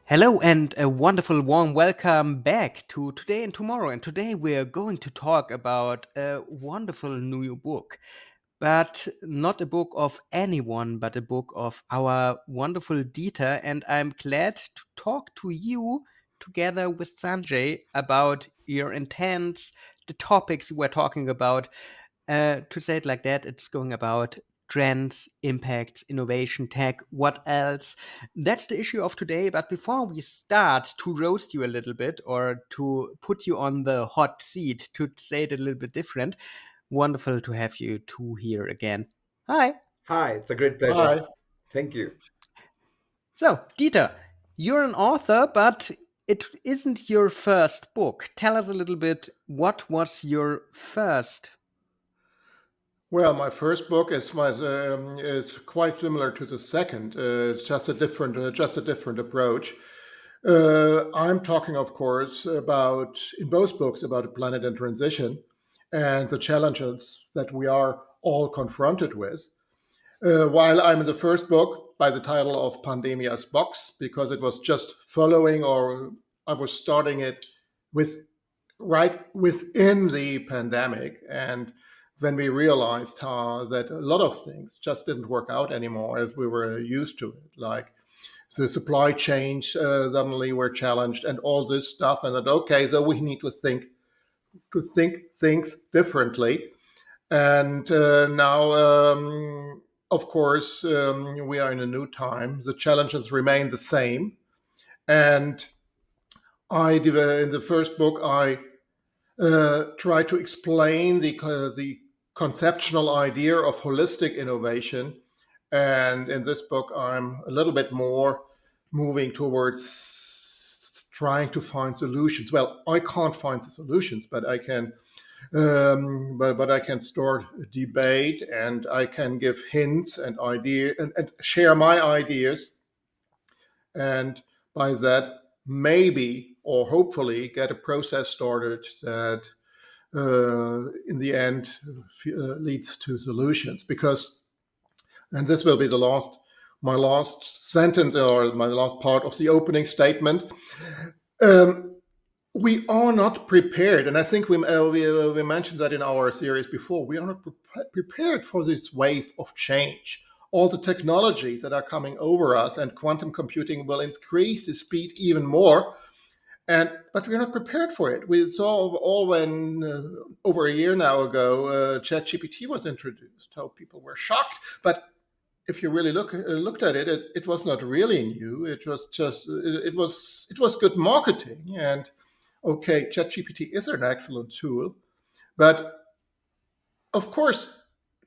Hello and a wonderful warm welcome back to Today and Tomorrow. And today we're going to talk about a wonderful new book, but not a book of anyone, but a book of our wonderful Dieter. And I'm glad to talk to you together with Sanjay about your intents, the topics we're talking about. To say it like that, it's going about trends, impacts, innovation, tech, what else? That's the issue of today. But before we start to roast you a little bit or to put you on the hot seat, to say it a little bit different, wonderful to have you two here again. Hi. Hi, it's a great pleasure. Hi. Thank you. So, Dieter, you're an author, but it isn't your first book. Tell us a little bit, what was your first? Well, my first book is quite similar to the second. It's just a different approach. I'm talking, of course, about in both books about a planet in transition and the challenges that we are all confronted with. While I'm in the first book by the title of Pandemia's Box, because it was just following, or I was starting it with right within the pandemic, and when we realized how that a lot of things just didn't work out anymore as we were used to it, like the supply chains suddenly were challenged and all this stuff, and that okay, so we need to think things differently. And now, of course, we are in a new time. The challenges remain the same, and in the first book I try to explain the conceptual idea of holistic innovation. And in this book, I'm a little bit more moving towards trying to find solutions. Well, I can't find the solutions, but I can. But I can start a debate, and I can give hints and and share my ideas, and by that maybe or hopefully get a process started that in the end leads to solutions. Because, and this will be my last sentence or my last part of the opening statement. Um, we are not prepared, and I think we mentioned that in our series before. We are not prepared for this wave of change. All the technologies that are coming over us, and quantum computing will increase the speed even more. And but we're not prepared for it. We saw all when over a year now ago, ChatGPT was introduced. How people were shocked. But if you really looked at it, it was not really new. It was just it was good marketing. And okay, ChatGPT is an excellent tool, but of course,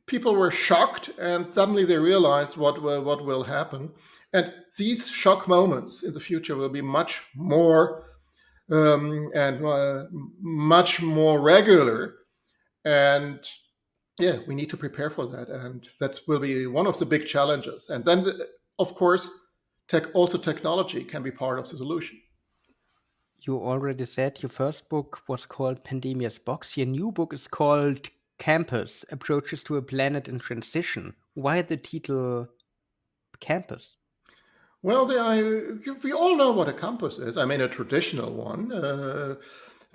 people were shocked, and suddenly they realized what will happen. And these shock moments in the future will be much more and much more regular. And yeah, we need to prepare for that, and that will be one of the big challenges. And then, of course, technology can be part of the solution. You already said your first book was called Pandemia's Box. Your new book is called Campus Approaches to a Planet in Transition. Why the title Campus? Well, we all know what a campus is. I mean, a traditional one.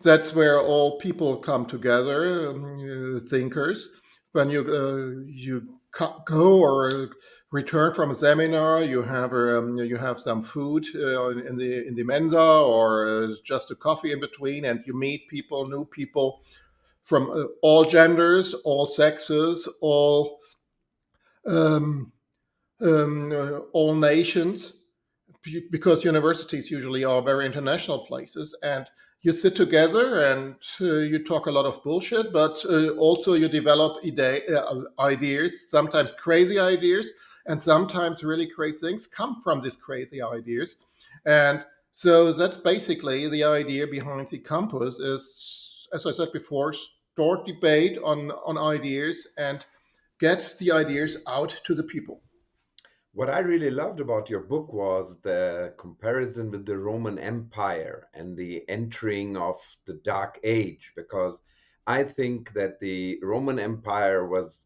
That's where all people come together, thinkers. When you go or return from a seminar, you have some food in the mensa, or just a coffee in between, and you meet people, new people from all genders, all sexes, um, all nations, because universities usually are very international places, and you sit together and you talk a lot of bullshit, but also you develop ideas, sometimes crazy ideas, and sometimes really great things come from these crazy ideas. And so that's basically the idea behind the campus is, as I said before, start debate on ideas and get the ideas out to the people. What I really loved about your book was the comparison with the Roman Empire and the entering of the Dark Age, because I think that the Roman Empire was,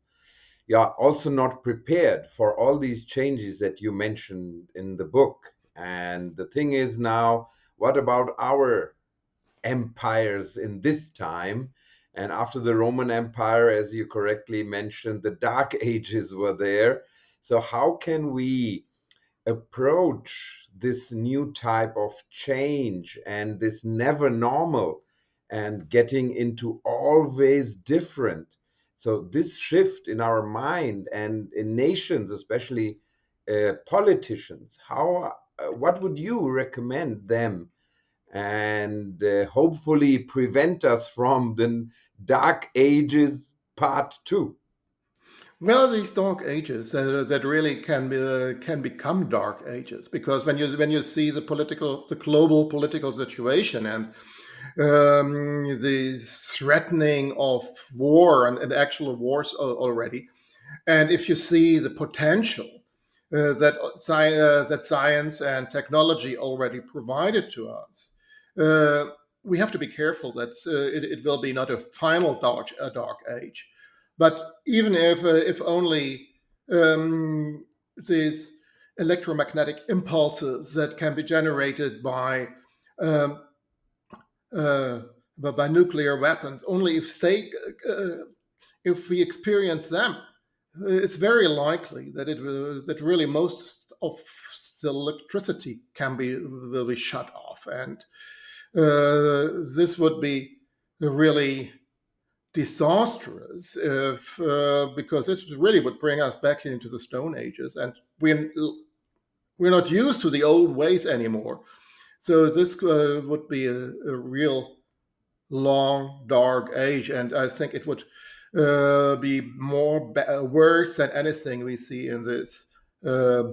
yeah, also not prepared for all these changes that you mentioned in the book. And the thing is now, what about our empires in this time? And after the Roman Empire, as you correctly mentioned, the Dark Ages were there. So, how can we approach this new type of change and this never normal and getting into always different? So, this shift in our mind and in nations, especially politicians, what would you recommend them and hopefully prevent us from the dark ages part two? Well, these dark ages that really can become dark ages, because when you see the global political situation, and the threatening of war, and actual wars already, and if you see the potential that science and technology already provided to us, uh, we have to be careful that it will be not a final dark age. But even if only these electromagnetic impulses that can be generated um, uh, by nuclear weapons, only if we experience them, it's very likely that that really most of the electricity will be shut off, and this would be really disastrous if because this really would bring us back into the Stone Ages, and we're not used to the old ways anymore. So this would be a real long dark age, and I think it would be worse than anything we see uh,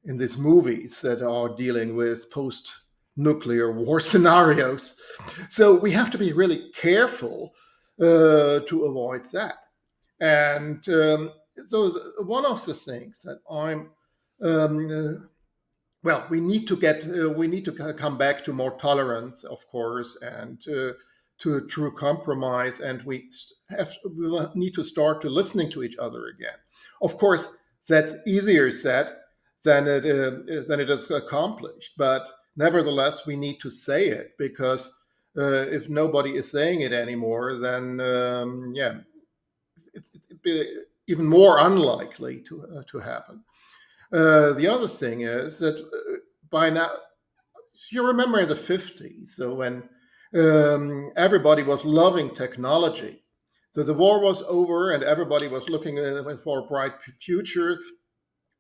in these movies that are dealing with post nuclear war scenarios. So we have to be really careful to avoid that. And so one of the things that I'm well, we need to come back to more tolerance, of course, and to a true compromise, and we need to start to listening to each other again. Of course, that's easier said than it is accomplished, but nevertheless, we need to say it, because if nobody is saying it anymore, then yeah, it'd be even more unlikely to happen. The other thing is that by now, you remember in the 50s, so when everybody was loving technology. So the war was over and everybody was looking for a bright future,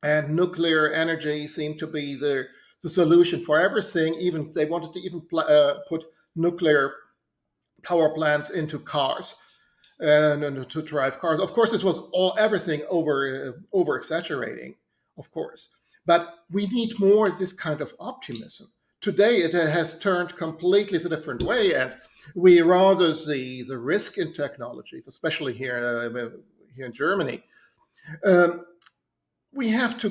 and nuclear energy seemed to be the solution for everything. Even they wanted to even put nuclear power plants into cars, and to drive cars. Of course, this was all everything over exaggerating, of course. But we need more of this kind of optimism. Today, it has turned completely the different way, and we rather see the risk in technologies, especially here in Germany. Um, we have to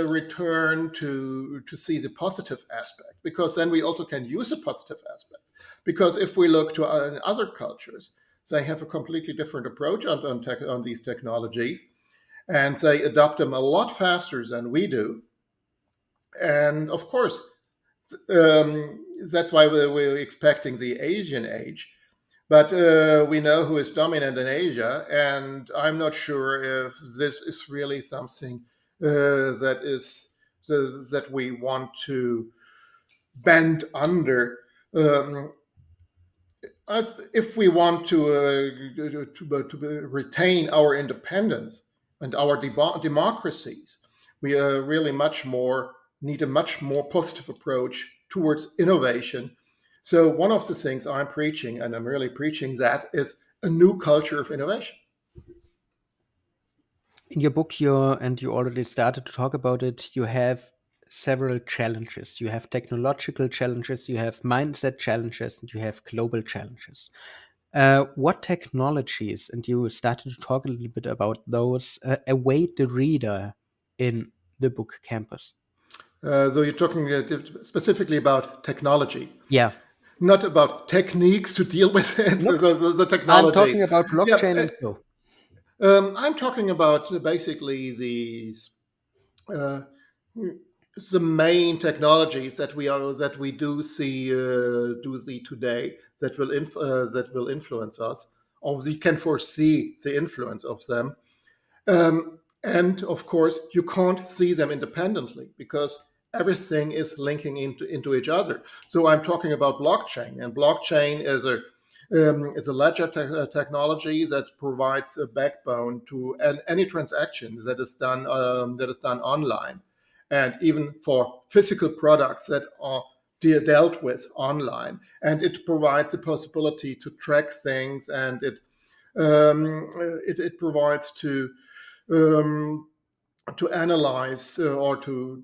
return to see the positive aspect, because then we also can use a positive aspect. Because if we look to other cultures, they have a completely different approach on these technologies, and they adopt them a lot faster than we do. And of course, that's why we're expecting the Asian age. But we know who is dominant in Asia, and I'm not sure if this is really something that we want to bend under. Um, if we want to retain our independence and our democracies, we really much more need a much more positive approach towards innovation. So one of the things I'm preaching, and I'm really preaching that, is a new culture of innovation. In your book, you already started to talk about it, you have several challenges. You have technological challenges, you have mindset challenges, and you have global challenges. What technologies, and you started to talk a little bit about those, await the reader in the book Campus? Though you're talking specifically about technology, Yeah. not about techniques to deal with it, Look, the I'm technology. talking about Yeah, blockchain and so. I'm talking about basically these uh, the main technologies that we do see today that will influence us, or we can foresee the influence of them. And of course, you can't see them independently because everything is linking into each other. So I'm talking about blockchain, and blockchain is a ledger technology that provides a backbone to any transaction that is done online, and even for physical products that are dealt with online. And it provides the possibility to track things, and it provides um, to analyze or to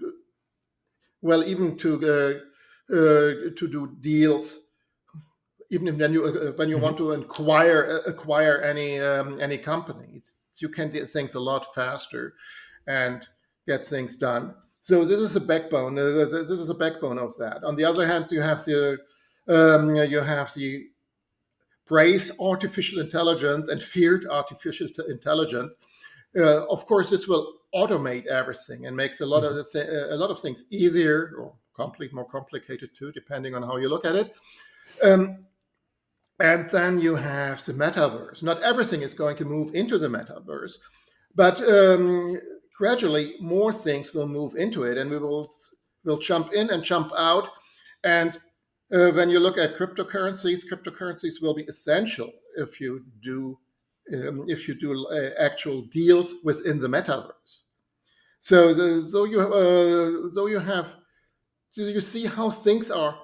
well even to do deals, even when you want Mhm. to acquire any companies, you can do things a lot faster and get things done. So this is a backbone. This is a backbone of that. On the other hand, you have the praise artificial intelligence and feared artificial intelligence. Of course, this will automate everything and makes Mhm. a lot of things easier or more complicated too, depending on how you look at it. Um, and then you have the metaverse. Not everything is going to move into the metaverse, but gradually more things will move into it, and will jump in and jump out. And when you look at cryptocurrencies will be essential if you do actual deals within the metaverse. So you have so you see how things are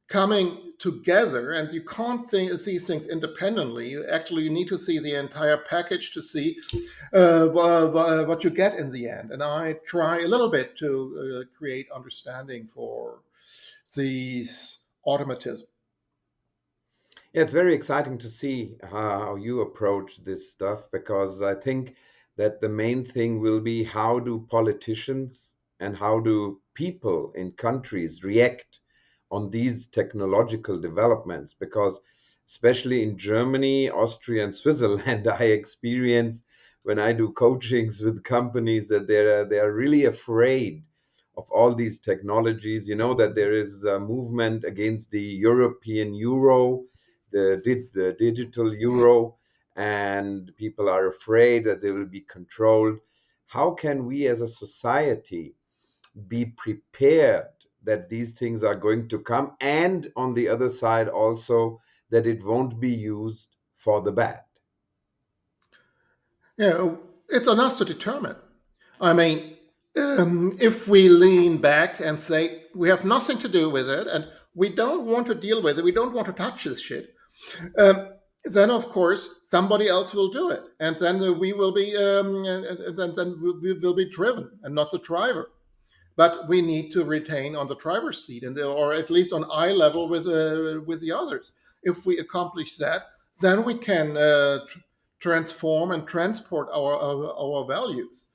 coming together, and you can't see things independently. You need to see the entire package to see what you get in the end. And I try a little bit to create understanding for these automatism. Yeah, it's very exciting to see how you approach this stuff because I think that the main thing will be how do politicians and how do people in countries react on these technological developments? Because especially in Germany, Austria, and Switzerland, I experience when I do coachings with companies that they are really afraid of all these technologies. You know that there is a movement against the European euro, the digital euro, and people are afraid that they will be controlled. How can we as a society be prepared that these things are going to come, and on the other side also that it won't be used for the bad? It's on us to determine. I mean, if we lean back and say we have nothing to do with it and we don't want to deal with it, we don't want to touch this shit, um, then of course somebody else will do it, and then we will be then we will be driven and not the driver. But we need to retain on the driver's seat, or at least on eye level with the others. If we accomplish that, then we can transform and transport our values.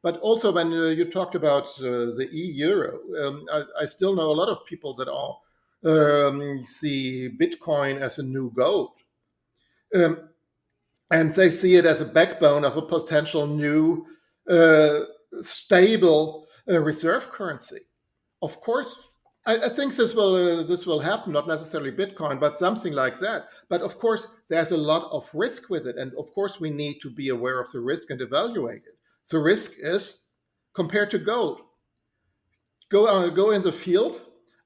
But also, when you talked about the e-euro, I still know a lot of people that are see Bitcoin as a new gold. Um, and they see it as a backbone of a potential new uh, stable reserve currency. Of course, I think this will happen. Not necessarily Bitcoin, but something like that. But of course, there's a lot of risk with it, and of course, we need to be aware of the risk and evaluate it. The risk is compared to gold. Go in the field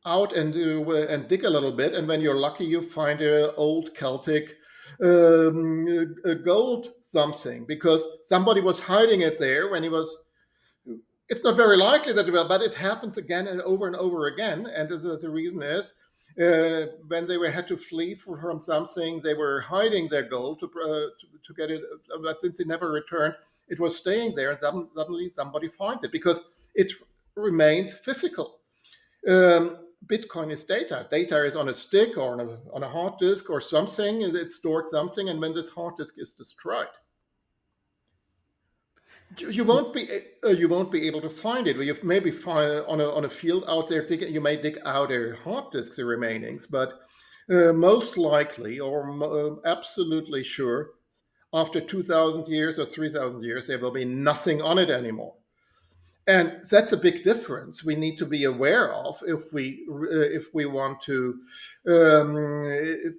out and dig a little bit, and when you're lucky, you find a old Celtic a gold something because somebody was hiding it there when he was. It's not very likely that it will, but it happens again and over again. And the reason is when they had to flee from something, they were hiding their gold to get it. But since they never returned, it was staying there, and suddenly somebody finds it because it remains physical. Bitcoin is data. Data is on a stick or on a hard disk or something. It's stored something, and when this hard disk is destroyed, you won't be able to find it. You maybe find on a field out there. You may dig out a hard disk, the remainings, but most likely or absolutely sure, after 2,000 years or 3,000 years, there will be nothing on it anymore. And that's a big difference we need to be aware of if we want to if,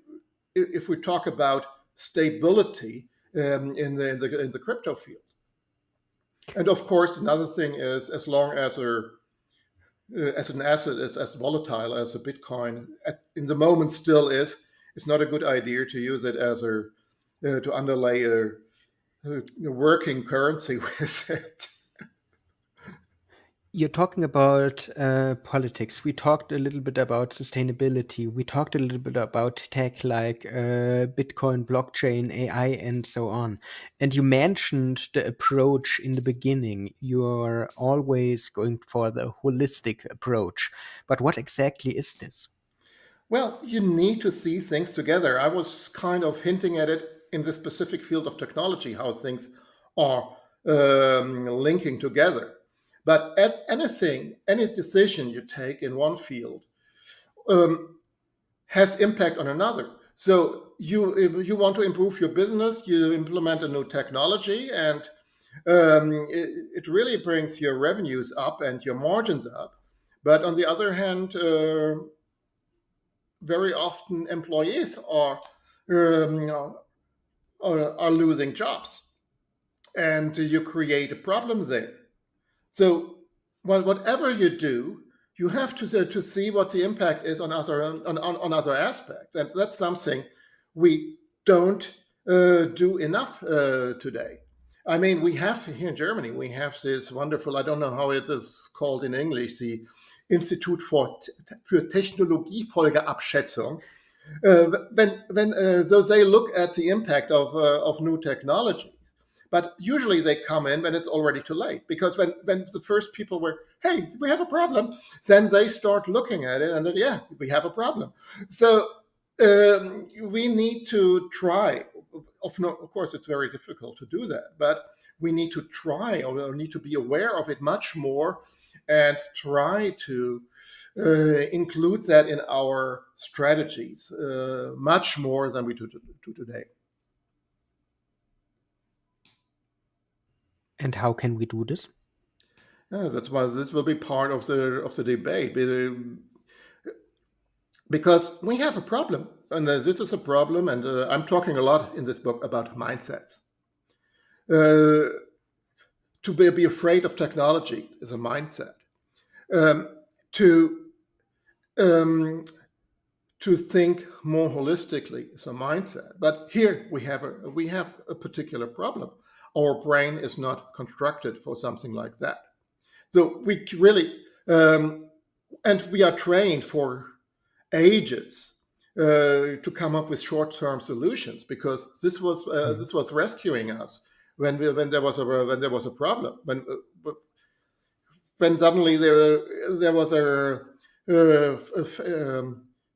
if we talk about stability in the crypto field. And of course, another thing is, as long as an asset is as volatile as a Bitcoin in the moment still is, it's not a good idea to use it as a to underlay a working currency with it. You're talking about politics. We talked a little bit about sustainability. We talked a little bit about tech like Bitcoin, blockchain, AI, and so on. And you mentioned the approach in the beginning. You're always going for the holistic approach. But what exactly is this? Well, you need to see things together. I was kind of hinting at it in the specific field of technology, how things are linking together. But at any decision you take in one field um, has impact on another. So if you want to improve your business, you implement a new technology, and it really brings your revenues up and your margins up. But on the other hand, very often employees um, are losing jobs, and you create a problem there. So, well, whatever you do, you have to see what the impact is on other aspects, and that's something we don't do enough today. I mean, we have here in Germany, we have this wonderful, I don't know how it is called in English, the Institut für Technologiefolgeabschätzung. So they look at the impact of new technologies, but usually they come in when it's already too late. Because when the first people were, hey, we have a problem, then they start looking at it and then, yeah, we have a problem. So we need to try. Of course, it's very difficult to do that, but we need to try, or need to be aware of it much more, and try to include that in our strategies much more than we do today. And how can we do this? Yeah, that's why this will be part of the debate, because we have a problem, and this is a problem. And I'm talking a lot in this book about mindsets. Uh, to be afraid of technology is a mindset. Um, to um, to think more holistically is a mindset. But here we have a particular problem. Our brain is not constructed for something like that. So we really and we are trained for ages to come up with short-term solutions, because Mhm. this was rescuing us when there was a problem, when suddenly there was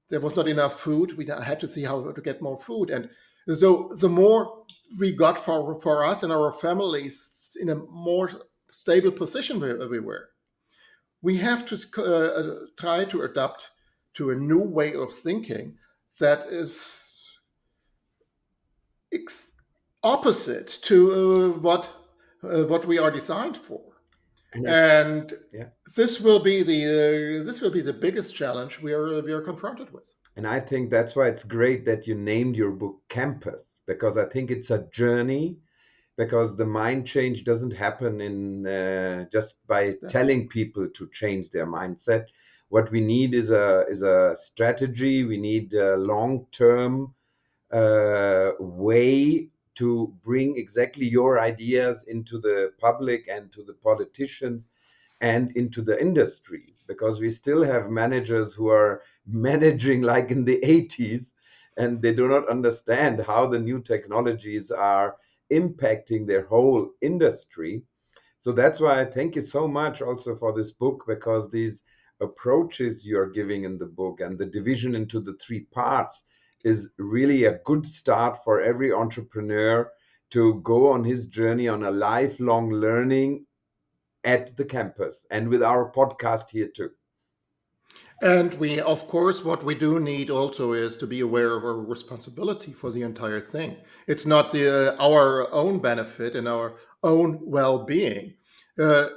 there was not enough food. We had to see how to get more food, and so the more we got for us and our families in a more stable position where we were, we have to try to adapt to a new way of thinking that is ex- opposite to what we are designed for. And I, And yeah. this will be the biggest challenge we are confronted with. And I think that's why it's great that you named your book Campus, because I think it's a journey, because the mind change doesn't happen in just by Definitely. telling people to change their mindset. What we need is a strategy. We need a long-term way to bring exactly your ideas into the public and to the politicians and into the industries, because we still have managers who are managing like in the 80s, and they do not understand how the new technologies are impacting their whole industry. So that's why I thank you so much also for this book, because these approaches you're giving in the book and the division into the three parts is really a good start for every entrepreneur to go on his journey on a lifelong learning at the campus and with our podcast here too. And we, of course, what we do need also is to be aware of our responsibility for the entire thing. It's not our own benefit and our own well-being. Uh,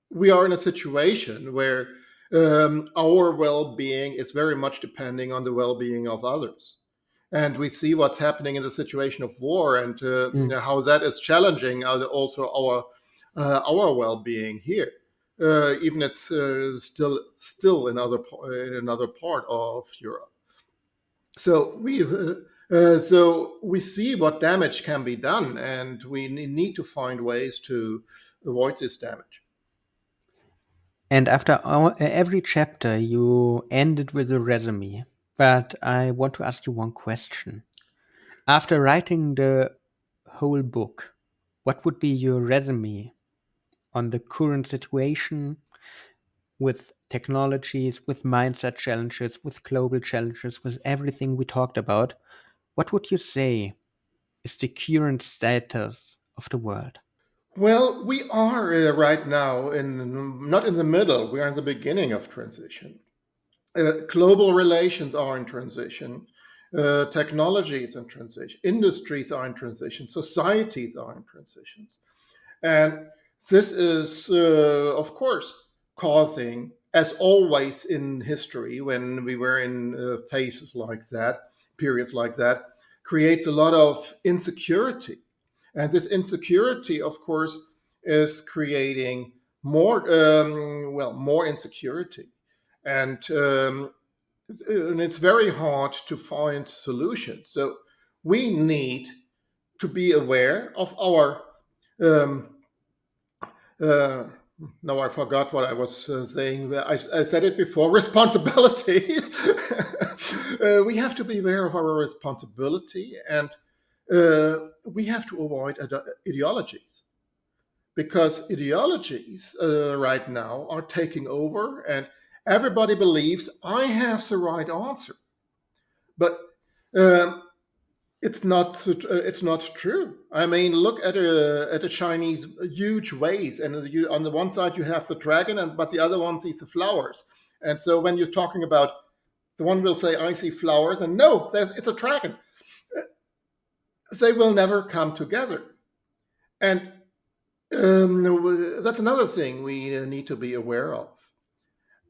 we are in a situation where our well-being is very much depending on the well-being of others, and we see what's happening in the situation of war, and Mm. how that is challenging also our well-being here. Even it's still in another part of Europe. So we see what damage can be done, and we need to find ways to avoid this damage. And after every chapter, you end it with a resume. But I want to ask you one question. After writing the whole book, what would be your resume on the current situation with technologies, with mindset challenges, with global challenges, with everything we talked about? What would you say is the current status of the world? Well, we are right now in not in the middle. We are in the beginning of transition. Global relations are in transition. Technology is in transition. Industries are in transition. Societies are in transitions. And this is, of course, causing, as always in history, when we were in phases like that, periods like that, creates a lot of insecurity. And this insecurity, of course, is creating more insecurity. And, and it's very hard to find solutions. So we need to be aware of our um, uh, no, I forgot what I was saying. I said it before. Responsibility. We have to be aware of our responsibility, and we have to avoid ideologies, because ideologies right now are taking over, and everybody believes I have the right answer. But um, it's not true. I mean, look at a Chinese huge vase, and on the one side you have the dragon, and but the other one sees the flowers. And so when you're talking about, the one will say, "I see flowers," and no, it's a dragon. They will never come together, and that's another thing we need to be aware of.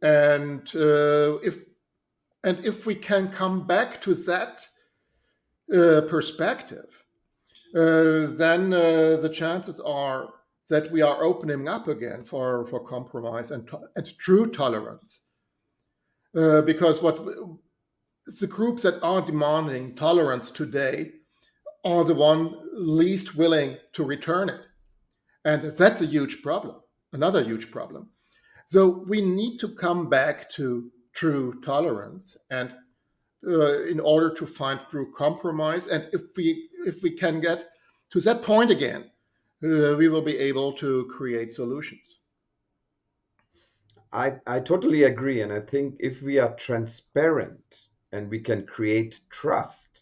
And if we can come back to that perspective, then the chances are that we are opening up again for compromise and true tolerance. Because what the groups that are demanding tolerance today are the one least willing to return it. And that's a huge problem, another huge problem. So we need to come back to true tolerance, and in order to find true compromise. And if we can get to that point again, we will be able to create solutions. I totally agree. And I think if we are transparent and we can create trust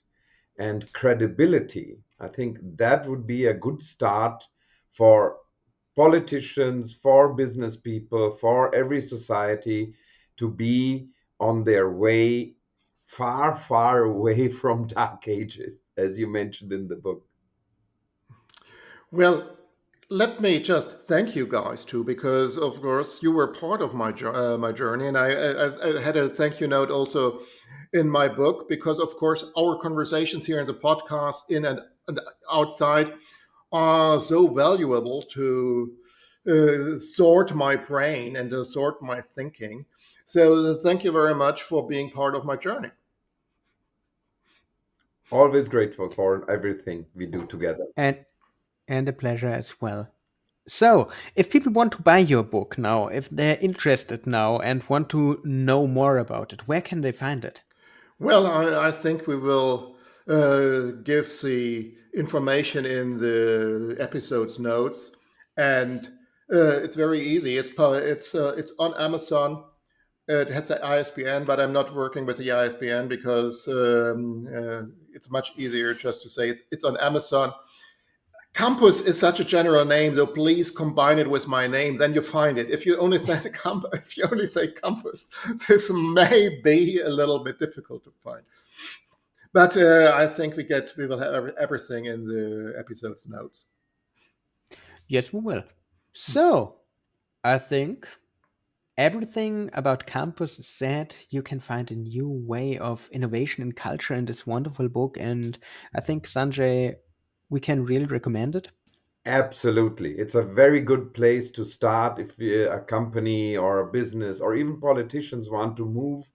and credibility, I think that would be a good start for politicians, for business people, for every society to be on their way far, far away from dark ages, as you mentioned in the book. Well, let me just thank you guys too, because of course you were part of my journey, and I had a thank you note also in my book, because of course our conversations here in the podcast, in and outside, are so valuable to sort my brain and to sort my thinking. So thank you very much for being part of my journey. Always grateful for everything we do together. And a pleasure as well. So, if people want to buy your book now, if they're interested now and want to know more about it, where can they find it? Well, I think we will give the information in the episode's notes, and it's very easy. It's on Amazon. It has an ISBN, but I'm not working with the ISBN because it's much easier just to say it's on Amazon. Campus is such a general name, so please combine it with my name. Then you find it. If you only say if you only say campus, this may be a little bit difficult to find. But I think we will have everything in the episode's notes. Yes, we will. So, I think everything about campus is said. You can find a new way of innovation and culture in this wonderful book. And I think, Sanjay, we can really recommend it. Absolutely. It's a very good place to start if a company or a business or even politicians want to move.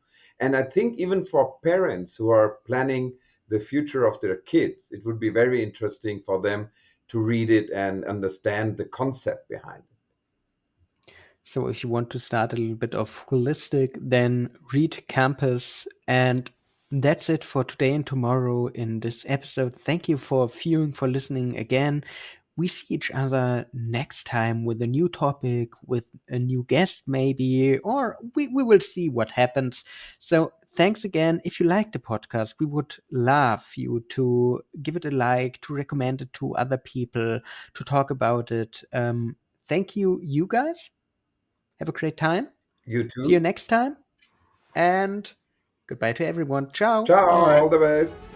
And I think even for parents who are planning the future of their kids, it would be very interesting for them to read it and understand the concept behind it. So if you want to start a little bit of holistic, then read Campus. And that's it for today and tomorrow in this episode. Thank you for viewing, for listening again. We see each other next time with a new topic, with a new guest, maybe, or we will see what happens. So, thanks again. If you like the podcast, we would love you to give it a like, to recommend it to other people, to talk about it. Thank you, you guys. Have a great time. You See you too. next time. And goodbye to everyone. Ciao. Ciao. All Bye. the best.